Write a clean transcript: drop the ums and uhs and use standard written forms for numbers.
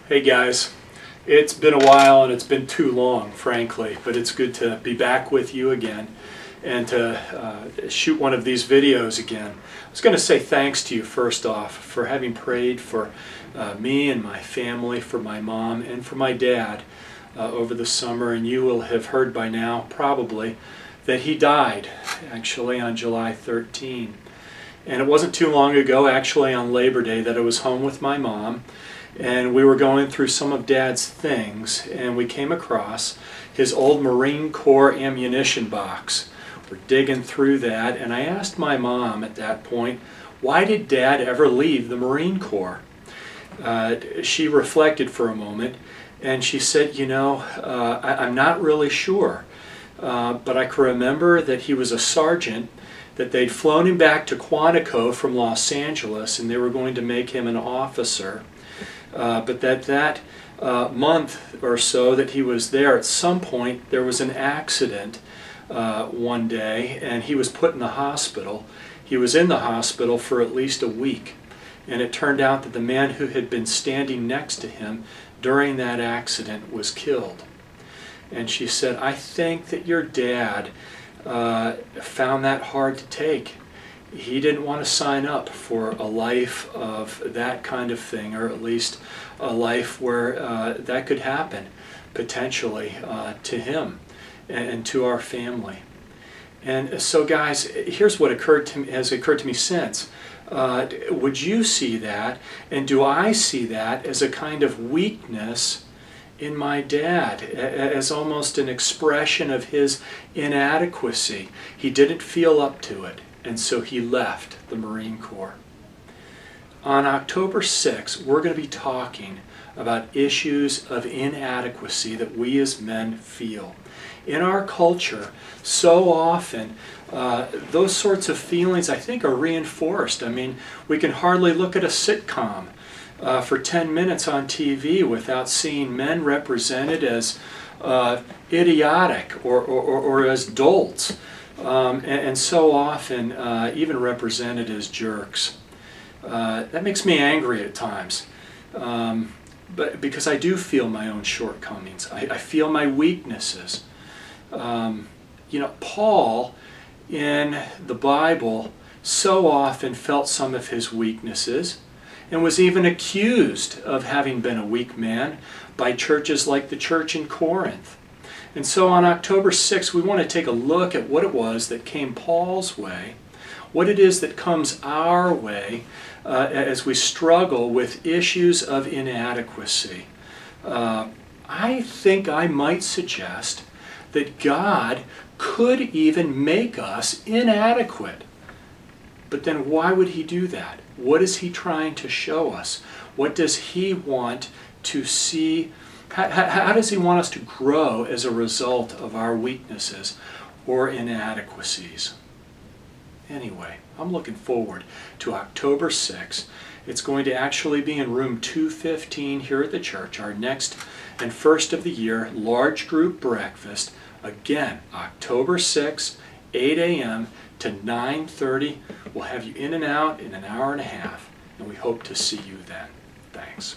Hey guys, it's been a while and it's been too long, frankly, but it's good to be back with you again and to shoot one of these videos again. I was going to say thanks to you first off for having prayed for me and my family, for my mom and for my dad over the summer, and you will have heard by now probably that he died actually on July 13. And it wasn't too long ago, actually on Labor Day, that I was home with my mom. And we were going through some of Dad's things, and we came across his old Marine Corps ammunition box. We're digging through that, and I asked my mom at that point, why did Dad ever leave the Marine Corps? She reflected for a moment, and she said, I'm not really sure, but I can remember that he was a sergeant, that they'd flown him back to Quantico from Los Angeles, and they were going to make him an officer. But that month or so that he was there, at some point there was an accident one day, and he was put in the hospital. He was in the hospital for at least a week, and it turned out that the man who had been standing next to him during that accident was killed. And she said, I think that your dad found that hard to take. He didn't want to sign up for a life of that kind of thing, or at least a life where that could happen potentially to him and to our family. And so guys, here's what has occurred to me since. Would you see that, and do I see that as a kind of weakness in my dad, as almost an expression of his inadequacy? He didn't feel up to it, and so he left the Marine Corps. On October 6th, we're going to be talking about issues of inadequacy that we as men feel. In our culture, so often, those sorts of feelings, I think, are reinforced. I mean, we can hardly look at a sitcom for 10 minutes on TV without seeing men represented as idiotic or as dolts. And so often even represented as jerks. That makes me angry at times, but because I do feel my own shortcomings. I feel my weaknesses. Paul in the Bible so often felt some of his weaknesses and was even accused of having been a weak man by churches like the church in Corinth. And so on October 6th, we want to take a look at what it was that came Paul's way, what it is that comes our way as we struggle with issues of inadequacy. I think I might suggest that God could even make us inadequate. But then why would he do that? What is he trying to show us? What does he want to see? How does he want us to grow as a result of our weaknesses or inadequacies? Anyway, I'm looking forward to October 6th. It's going to actually be in room 215 here at the church, our next and first of the year large group breakfast. Again, October 6th, 8 a.m. to 9:30. We'll have you in and out in an hour and a half, and we hope to see you then. Thanks.